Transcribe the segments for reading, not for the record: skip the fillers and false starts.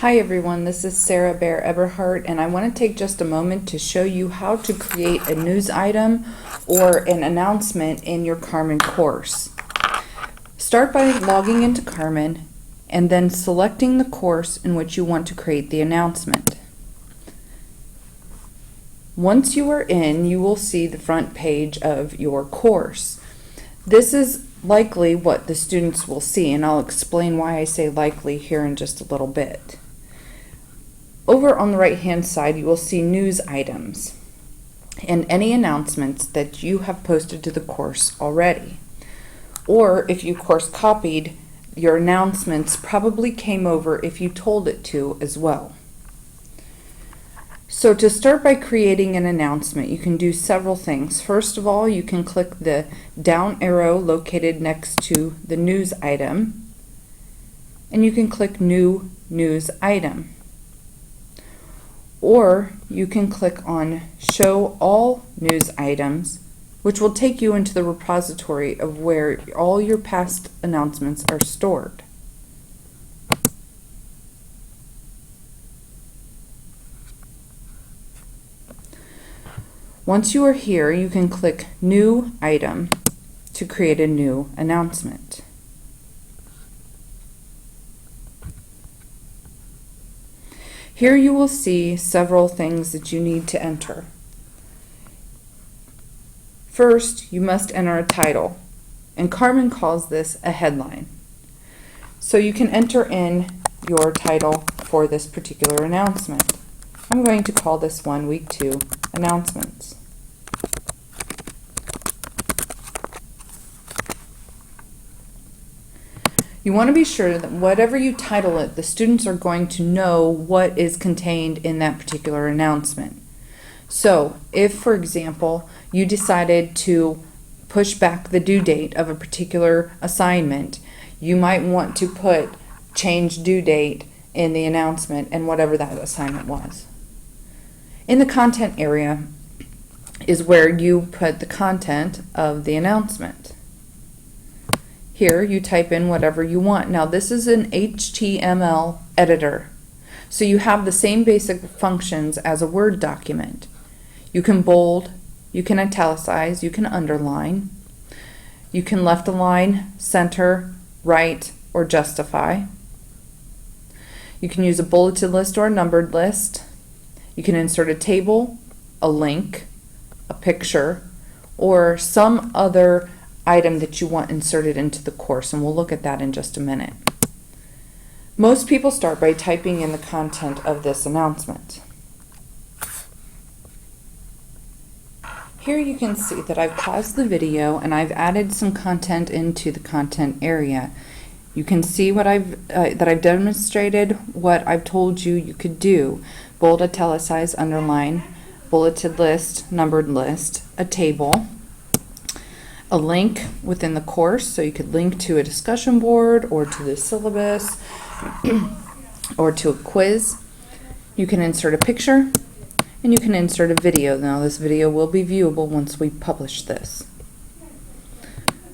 Hi everyone, this is Sarah Bear-Eberhardt, and I want to take just a moment to show you how to create a news item or an announcement in your Carmen course. Start by logging into Carmen and then selecting the course in which you want to create the announcement. Once you are in, you will see the front page of your course. This is likely what the students will see, and I'll explain why I say likely here in just a little bit. Over on the right hand side, you will see news items and any announcements that you have posted to the course already. Or if you course copied, your announcements probably came over if you told it to as well. So to start by creating an announcement, you can do several things. First of all, you can click the down arrow located next to the news item, and you can click New News Item. Or you can click on Show All News Items, which will take you into the repository of where all your past announcements are stored. Once you are here, you can click New Item to create a new announcement. Here you will see several things that you need to enter. First, you must enter a title, and Carmen calls this a headline. So you can enter in your title for this particular announcement. I'm going to call this one Week 2 Announcements. You want to be sure that whatever you title it, the students are going to know what is contained in that particular announcement. So if, for example, you decided to push back the due date of a particular assignment, you might want to put change due date in the announcement and whatever that assignment was. In the content area is where you put the content of the announcement. Here you type in whatever you want. Now this is an HTML editor, so you have the same basic functions as a Word document. You can bold, you can italicize, you can underline, you can left align, center, right, or justify. You can use a bulleted list or a numbered list. You can insert a table, a link, a picture, or some other item that you want inserted into the course, and we'll look at that in just a minute. Most people start by typing in the content of this announcement. Here you can see that I've paused the video and I've added some content into the content area. You can see what that I've demonstrated what I've told you you could do. Bold, italicize, underline, bulleted list, numbered list, a table, a link within the course, so you could link to a discussion board or to the syllabus or to a quiz. You can insert a picture and you can insert a video. Now this video will be viewable once we publish this.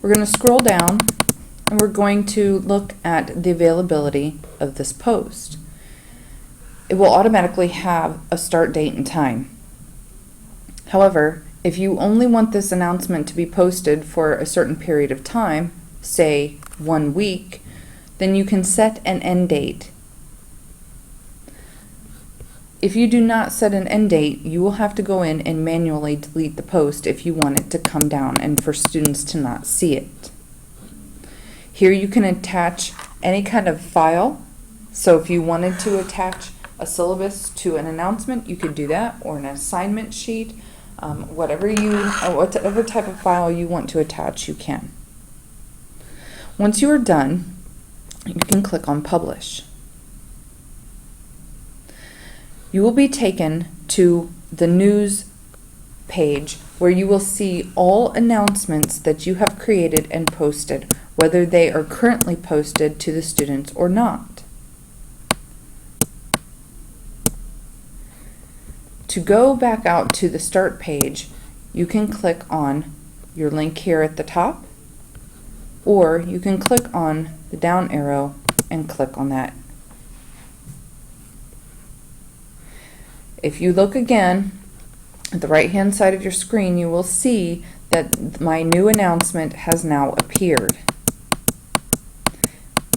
We're going to scroll down and we're going to look at the availability of this post. It will automatically have a start date and time. However, if you only want this announcement to be posted for a certain period of time, say 1 week, then you can set an end date. If you do not set an end date, you will have to go in and manually delete the post if you want it to come down and for students to not see it. Here you can attach any kind of file. So if you wanted to attach a syllabus to an announcement, you could do that, or an assignment sheet. Whatever type of file you want to attach, you can. Once you are done, you can click on Publish. You will be taken to the news page where you will see all announcements that you have created and posted, whether they are currently posted to the students or not. To go back out to the start page, you can click on your link here at the top, or you can click on the down arrow and click on that If you look again at the right hand side of your screen, you will see that my new announcement has now appeared.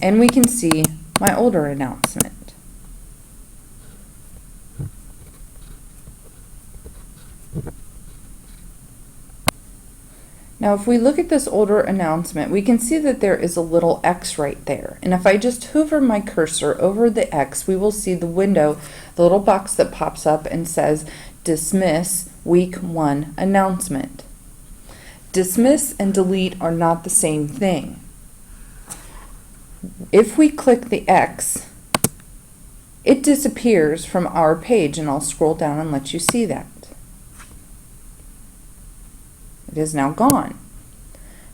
And we can see my older announcement. Now if we look at this older announcement, we can see that there is a little X right there. And if I just hover my cursor over the X, we will see the window, the little box that pops up and says Dismiss Week 1 Announcement. Dismiss and delete are not the same thing. If we click the X, it disappears from our page, and I'll scroll down and let you see that. It is now gone.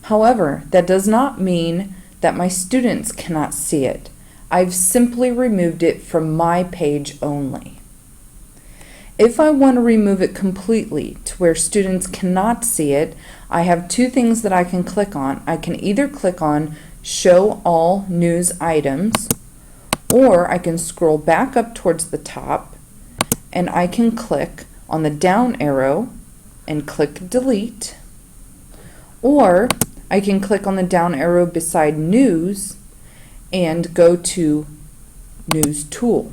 However, that does not mean that my students cannot see it. I've simply removed it from my page only. If I want to remove it completely to where students cannot see it, I have two things that I can click on. I can either click on Show All News Items, or I can scroll back up towards the top and I can click on the down arrow and click Delete, or I can click on the down arrow beside News and go to News Tool.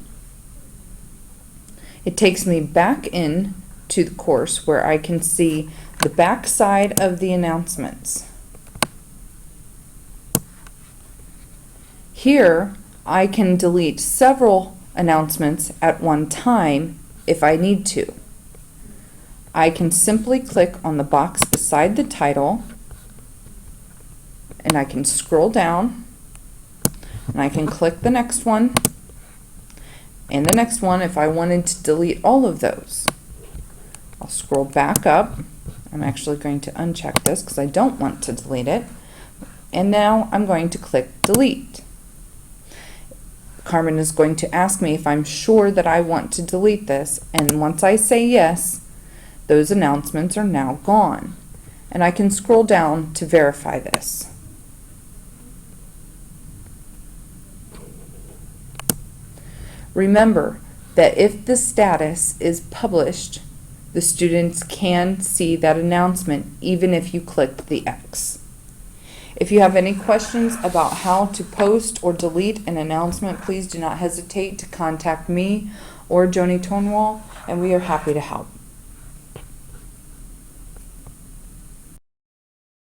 It takes me back in to the course where I can see the back side of the announcements. Here I can delete several announcements at one time if I need to. I can simply click on the box beside the title and I can scroll down and I can click the next one and the next one if I wanted to delete all of those. I'll scroll back up. I'm actually going to uncheck this because I don't want to delete it. And now I'm going to click Delete. Carmen is going to ask me if I'm sure that I want to delete this, and once I say yes, those announcements are now gone. And I can scroll down to verify this. Remember that if the status is published, the students can see that announcement even if you clicked the X. If you have any questions about how to post or delete an announcement, please do not hesitate to contact me or Joni Tonwall, and we are happy to help.